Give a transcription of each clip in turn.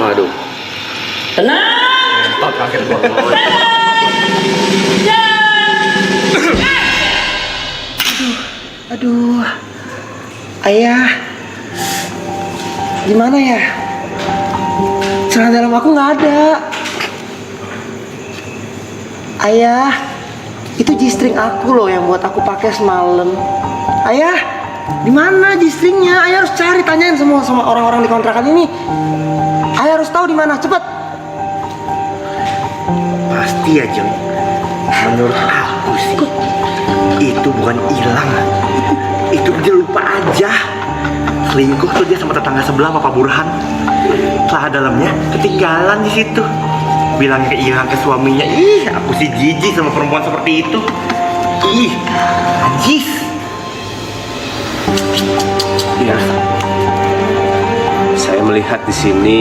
Waduh. Tenang. Oh, kaget gua. Aduh, ayah, gimana ya? Celana dalam aku nggak ada. Ayah, itu G-string aku loh yang buat aku pakai semalam. Ayah, di mana G-stringnya? Ayah harus cari, tanyain semua sama orang-orang di kontrakan ini. Ayah harus tahu di mana, cepet. Pasti ya Jeng. Menurut aku sih itu bukan hilang. Itu dia lupa aja. Selingkuh tuh dia sama tetangga sebelah Pak Burhan. Celana dalamnya ketinggalan di situ. Bilangnya hilang ke suaminya. Ih, aku sih jijik sama perempuan seperti itu. Ih, najis. Iya. Saya melihat di sini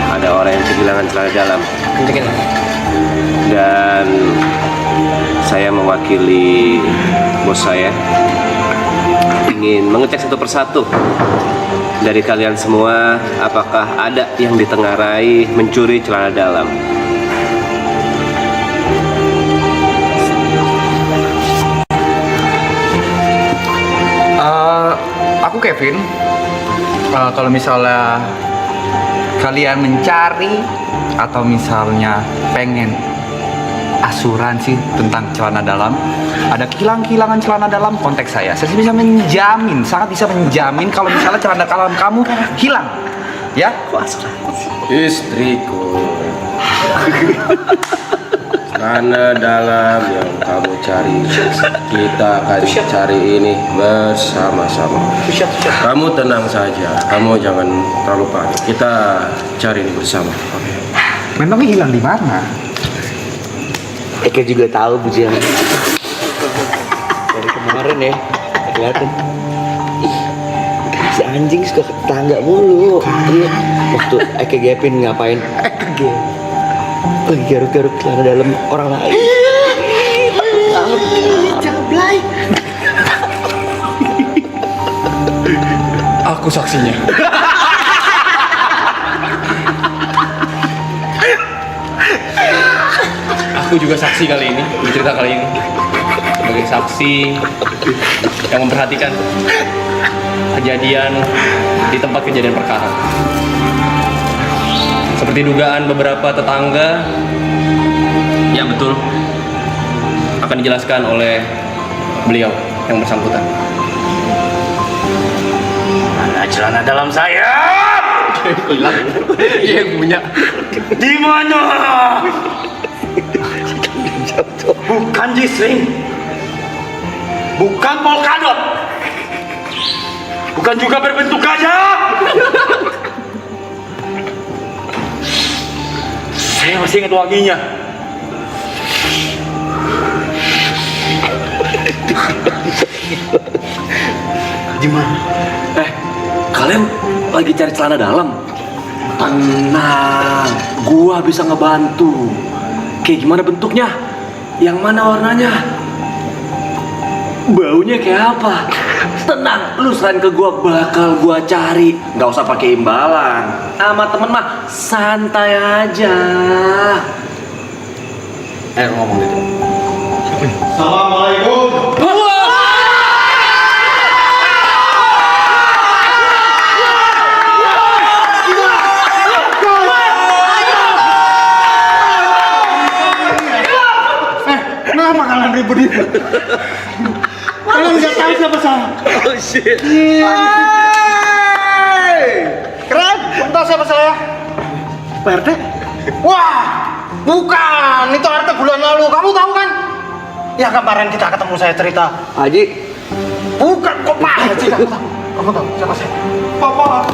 ada orang yang kehilangan celana dalam. Dan saya mewakili bos saya ingin mengecek satu persatu dari kalian semua, apakah ada yang ditengarai mencuri celana dalam. Aku Kevin. Kalau misalnya kalian mencari atau misalnya pengen asuransi tentang celana dalam, ada kehilangan celana dalam, kontak saya. Saya bisa menjamin, sangat bisa menjamin kalau misalnya celana dalam kamu hilang, ya. Istriku, celana dalam yang kamu cari, kita akan cari ini bersama-sama. Kamu tenang saja, kamu jangan terlalu panik. Kita cari ini bersama. Oke. Memangnya hilang di mana? Eka juga tahu Bujang. Dari kemarin ya, kelihatan. Ih, si anjing suka ke tetangga mulu. Iya. Waktu Eka gapin ngapain? Eka gap. Lagi garuk-garuk celana dalam orang lain. Jablay. Aku saksinya. Aku juga saksi kali ini, bercerita kali ini sebagai saksi yang memperhatikan kejadian di tempat kejadian perkara. Seperti dugaan beberapa tetangga, ya betul, akan dijelaskan oleh beliau yang bersangkutan. Mana celana dalam saya? Hilang. Iya punya. Di mana? Bukan G-string. Bukan polkadot. Bukan juga berbentuk gajah. Saya masih ingat wanginya. Gimana? Kalian lagi cari celana dalam? Tenang, gua bisa ngebantu. Kayak gimana bentuknya? Yang mana warnanya? Baunya kayak apa? Tenang, lu serain ke gua, bakal gua cari. Nggak usah pakai imbalan. Sama temen mah santai aja. Ngomong gitu. Assalamualaikum. Kenapa kalian ribut-ribut? Kalian nggak tahu siapa saya? Oh shit. Keren, kamu tahu siapa saya? Pak RT? Wah, bukan. Itu RT bulan lalu. Kamu tahu kan? Ya kemarin kita ketemu, saya cerita. Haji, Bukan kok Pak Haji. Kamu tahu siapa saya? Papa.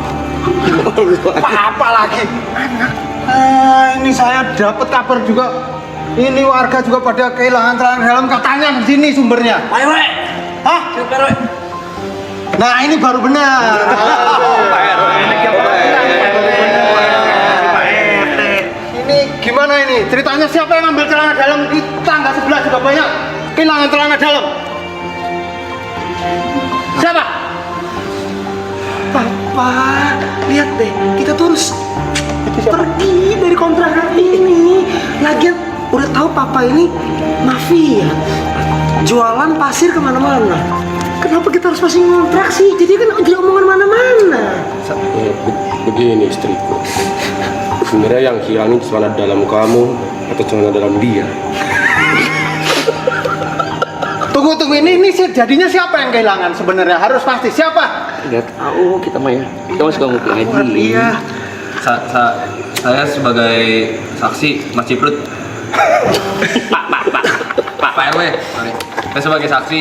Apa lagi? Ini saya dapat kabar juga. Ini warga juga pada kehilangan celana dalam, katanya di sini sumbernya. Pak RW. Hah? Siapa RW? Nah ini baru benar. Ini gimana ini? Ceritanya siapa yang ngambil celana dalam? Di tangga sebelah juga banyak kehilangan celana dalam. Siapa? Papa, lihat deh, kita terus. Itu siapa? pergi dari kontrakan ini. Lagian udah tahu papa ini mafia, jualan pasir kemana-mana. Kenapa kita harus masih ngontrak sih? Jadi kan jadi omongan mana-mana. Begini istriku, sebenarnya yang hilang ini celana dalam kamu atau celana dalam dia? Tunggu, ini jadinya siapa yang kehilangan sebenarnya? Harus pasti siapa? Nggak tahu kita mah ya. Kita mah suka ngupi aja. Iya. Saya sebagai saksi Mas Ciprut. Pak RW, sorry. Saya sebagai saksi.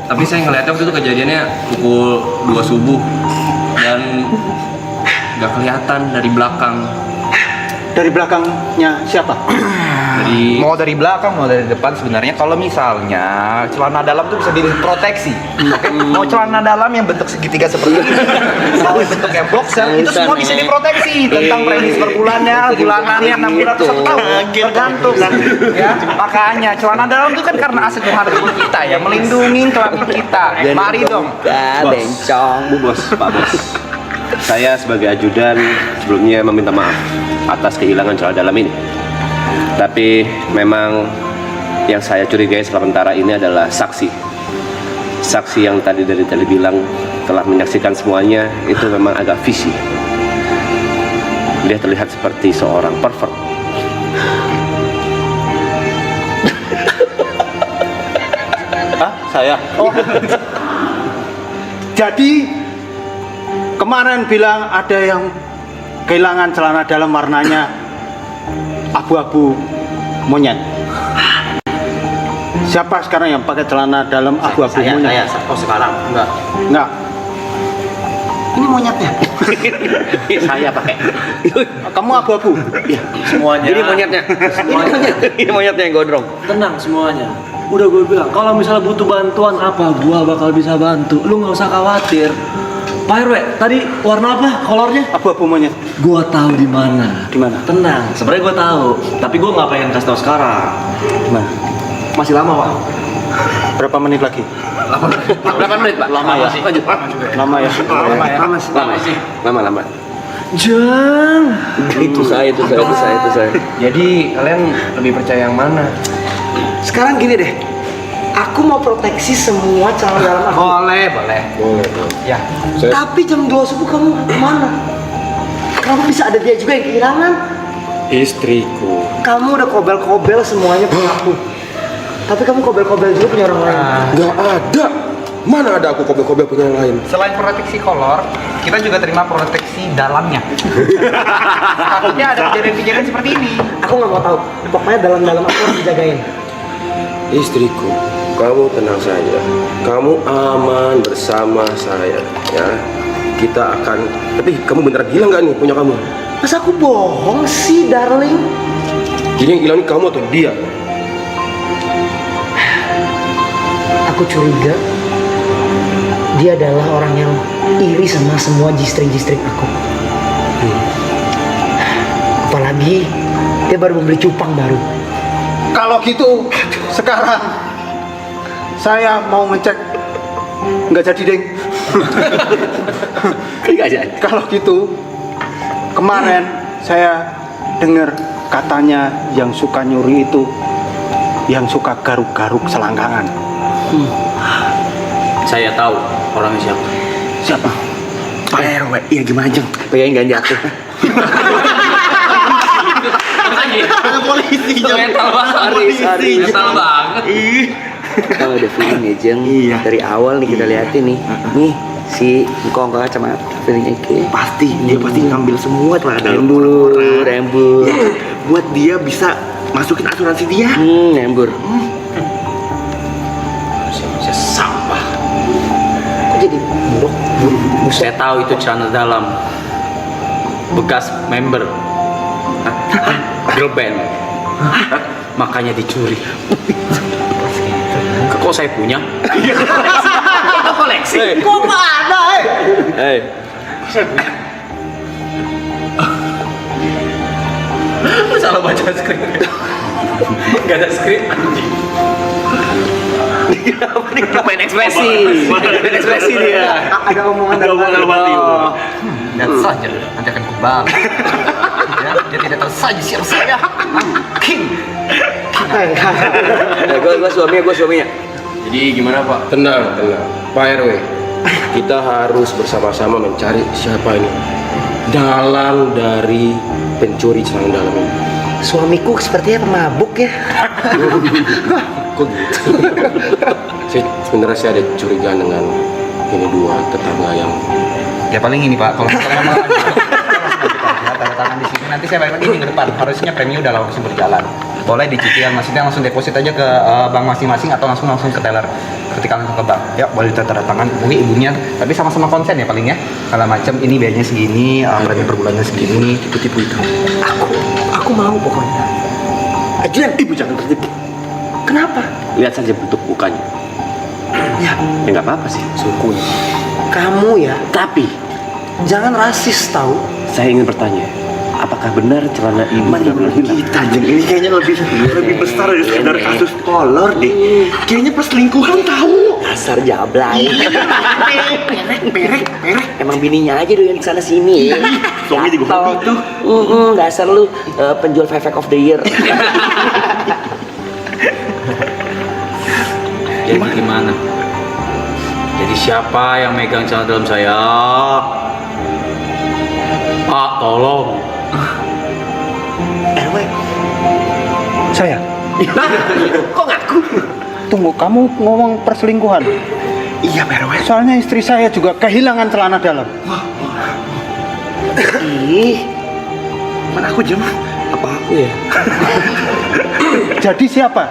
Tapi saya ngeliatnya waktu itu kejadiannya pukul 2 subuh dan nggak kelihatan dari belakang. Dari belakangnya siapa? Mau dari belakang, mau dari depan sebenarnya kalau misalnya celana dalam tuh bisa diproteksi. Oke, mau celana dalam yang bentuk segitiga seperti ini, mau bentuk kayak boxer, itu semua bisa diproteksi tentang premis per bulannya, bulanannya 6 bulan atau 1 tahun, tergantung. Ya, makanya celana dalam itu kan karena aset berharga kita ya, melindungi kelamin kita. Mari dong. Bu Bos, Pak Bos. Saya sebagai ajudan sebelumnya meminta maaf atas kehilangan celana dalam ini. Tapi memang yang saya curigai sementara ini adalah saksi. Saksi yang tadi dari bilang telah menyaksikan semuanya itu memang agak visi. Dia terlihat seperti seorang pervert. Saya. Oh. Jadi kemarin bilang ada yang kehilangan celana dalam warnanya abu-abu monyet. Siapa sekarang yang pakai celana dalam abu-abu monyet? Sekarang Enggak. Ini monyetnya. saya pakai. Kamu abu-abu? Semuanya. Ini monyetnya. Ini monyetnya yang gondrong. Tenang semuanya. Udah gue bilang, kalau misalnya butuh bantuan apa, gua bakal bisa bantu. Lu nggak usah khawatir. Pak RW, tadi warna apa kolornya? Abu-abu monyet. Gua tahu di mana. Di mana? Tenang, sebenarnya gua tahu, tapi gua nggak pengen kasih tahu sekarang. Gimana? Masih lama, Pak. Berapa menit lagi? 8 menit, Pak. Lama ya. Lanjut. Lama ya? Lama. Jang. Itu saya. Jadi kalian lebih percaya yang mana? Sekarang gini deh. Aku mau proteksi semua celana dalam aku. Boleh. Ya. Tapi jam 2 subuh kamu kemana? Kenapa bisa ada dia juga yang kehilangan? Istriku. Kamu udah kobel-kobel semuanya punya aku. Tapi kamu kobel-kobel juga punya orang lain. Nggak ada. Mana ada aku kobel-kobel punya yang lain? Selain proteksi kolor, kita juga terima proteksi dalamnya. Takutnya ada kejadian-kejadian seperti ini. Aku nggak mau tahu. Pokoknya dalam-dalam aku harus dijagain. Istriku, kamu tenang saja. Kamu aman bersama saya, ya. Kita akan. Tapi kamu beneran hilang nggak nih punya kamu? Masa aku bohong sih, darling? Jadi yang hilang ini kamu atau dia? Aku curiga dia adalah orang yang iri sama semua jistring-jistring aku. Apalagi dia baru membeli cupang baru. Kalau gitu, sekarang saya mau ngecek. Nggak jadi, Deng. Kalau gitu, kemarin saya dengar katanya yang suka nyuri itu yang suka garuk-garuk selangkangan. Saya tahu orangnya siapa. Siapa? Pak RW, iya gimana Jeng? Pengen gak jatuh. Ada polisi. Mental banget. Mental banget. Kalau ada feeling ya Jeng. Iya. Dari awal nih kita liatin nih. Nih si Ngkong kacamata feelingnya Ike. Pasti, dia pasti ngambil semua celana dalam Rembur. Ya, buat dia bisa masukin asuransi dia. Rembur. Manusia sampah. Kok jadi buruk? Saya tahu itu celana dalam bekas member girl band. Makanya dicuri. Kok saya punya? Koleksi. Kok nggak ada? Hei. Salah baca skrip. Gak ada skrip. Main ekspresi. Main ekspresi dia. Ada omongan dari Ada omongan dari Lihat saja, nanti akan kebal. Ya, dia tidak tahu saja siapa saya. King. Gue suaminya. Jadi gimana Pak? Tenang, Pak RW. Kita harus bersama-sama mencari siapa ini dalang dari pencuri celana dalam ini. Suamiku sepertinya pemabuk ya. Kok gitu? Sebenarnya saya ada curigaan dengan ini dua tetangga yang Ya paling ini Pak, kalau misalnya memang tanda tangan di sini, nanti saya balik lagi minggu depan. Harusnya premi udah langsung berjalan. Boleh dicicil, maksudnya langsung deposit aja ke bank masing-masing atau langsung ke teller ketika langsung ke bank. Ya boleh tanda tangan, mungkin ibunya, tapi sama-sama konsen ya paling ya. Kalau macam ini biayanya segini, premi per bulannya segini, tipu-tipu itu. Aku mau pokoknya. Ajuan ibu jangan tertipu. Kenapa? Lihat saja bentuk mukanya. Ya, Ya nggak apa-apa sih, sukunya. kamu ya. Tapi Jangan rasis tahu. saya ingin bertanya, apakah benar celana ini benar-benar hilang? Kita Jeng, ini kayaknya lebih besar dari sekedar kasus kolor deh. Kayaknya perselingkuhan tahu. Dasar jablay. Perek. Emang bininya aja doyan sana sini. Suami juga hobi tuh. Dasar lu penjual Fefek of the Year. Jadi gimana? Jadi siapa yang megang celana dalam saya? Pak, tolong. RW. Saya. Kok ngaku? Tunggu, kamu ngomong perselingkuhan. Iya, Pak RW. Soalnya istri saya juga kehilangan celana dalam. Ih, Mana aku Jem? Apa aku ya? Jadi siapa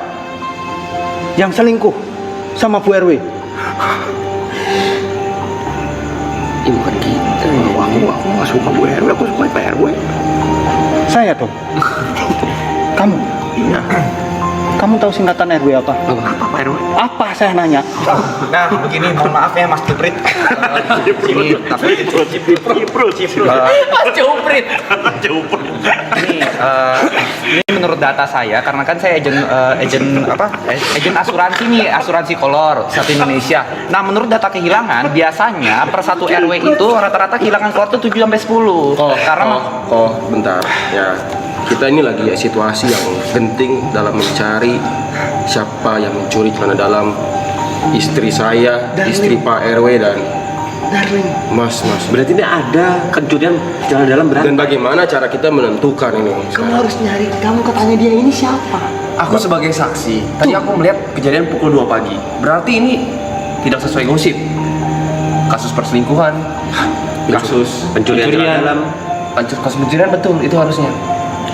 yang selingkuh sama Bu RW? Ya bukan kita. Aku nggak suka Bu RW, aku suka Pak RW. Saya dong. Kamu? Iya. Kamu tahu singkatan RW apa? Apa Pak RW? Apa saya nanya? Nah, begini, mohon maaf ya Mas Juprit. Ini tapi Mas Juprit. ini menurut data saya, karena kan saya agen asuransi nih, asuransi kolor satu Indonesia. Nah, menurut data kehilangan, biasanya per satu RW itu rata-rata kehilangan kolor tuh 7 sampai 10. Karena bentar ya, kita ini lagi situasi yang penting dalam mencari siapa yang mencuri celana dalam istri saya, istri Pak RW dan Darling. Mas. Berarti ini ada pencurian celana dalam berarti. Dan bagaimana cara kita menentukan ini? Kamu harus nyari. Kamu katanya dia ini siapa? Aku sebagai saksi, tadi aku melihat kejadian pukul 2 pagi. Berarti ini tidak sesuai gosip. Kasus perselingkuhan, kasus Pencurian celana dalam. kasus pencurian betul itu harusnya.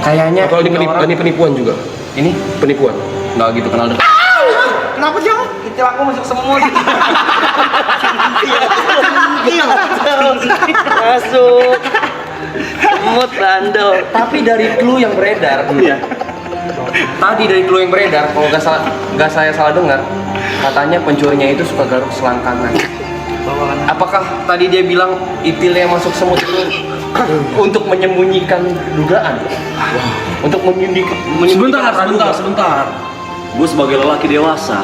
Kayaknya Atau ini penipuan juga? ini Penipuan. nggak gitu kenal dekat. kenapa Jang? Itil aku masuk semut. Masuk. Semut bandel. Tapi dari clue yang beredar, tadi dari clue yang beredar, kalau nggak saya salah dengar, katanya pencurinya itu suka garuk selangkangan. Apakah tadi dia bilang itilnya masuk semut itu untuk menyembunyikan dugaan? Untuk menyembunyikan Sebentar. Gue sebagai lelaki dewasa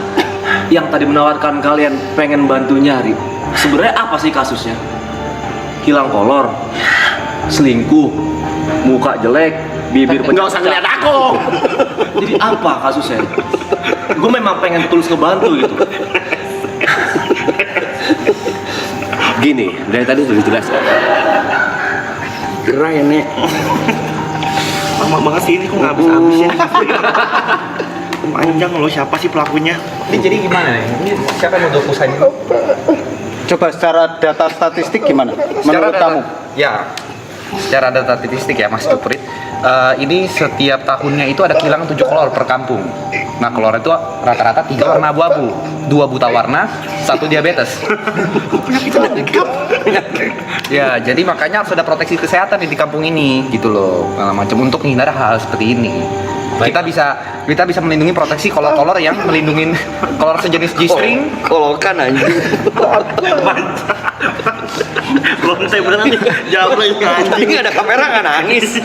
yang tadi menawarkan kalian pengen bantu nyari. Sebenarnya apa sih kasusnya? Hilang kolor, selingkuh, muka jelek, bibir pecah. Nggak usah ngeliat aku. Jadi apa kasusnya? Gue memang pengen tulus ngebantu gitu. Gini, dari tadi sudah dijelaskan. Gerah ya, Nek. Lama banget sih ini kok nggak habis-habis ya. Panjang loh, siapa sih pelakunya? Ini jadi gimana nih? Ini siapa yang mau usaha ini? Coba secara data statistik gimana? Menurut kamu? Ya, secara data statistik ya Mas Juprit, ini setiap tahunnya itu ada kehilangan 7 kolor per kampung. Nah, kolor itu rata-rata 3 warna abu-abu, 2 buta warna, 1 diabetes. Ya, jadi makanya harus ada proteksi kesehatan di kampung ini, gitu loh. Macam untuk menghindari hal seperti ini. Kita bisa melindungi proteksi kolor-kolor yang melindungi kolor sejenis G-string. Kolokan anjing. Lontai beneran nih, jawab lagi anjing. Ini ada kamera nggak nangis.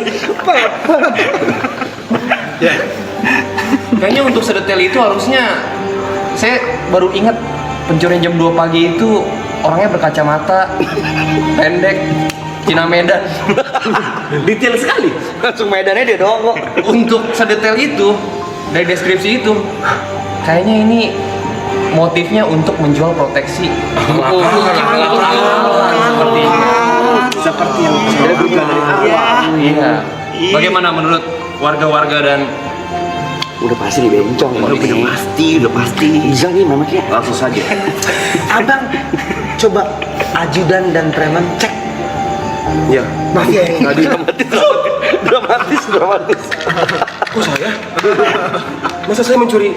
Ya. Kayaknya untuk sedetail itu harusnya saya baru ingat pencurian jam 2 pagi itu orangnya berkacamata, pendek, Cina Medan. Detail sekali. Langsung medannya dia doang kok. Untuk sedetail itu, dari deskripsi itu, kayaknya ini motifnya untuk menjual proteksi. Seperti yang saya duga dari awal. Iya. Bagaimana menurut warga-warga dan Udah pasti dibencong ini. Udah pasti. Bisa nih mamanya. Langsung saja. Abang, coba ajudan dan preman cek Ya, mafia ini. Dramatis. kok saya? Masa saya mencuri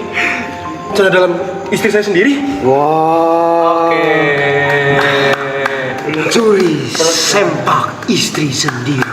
celana dalam istri saya sendiri? Wah. Curi sempak istri sendiri.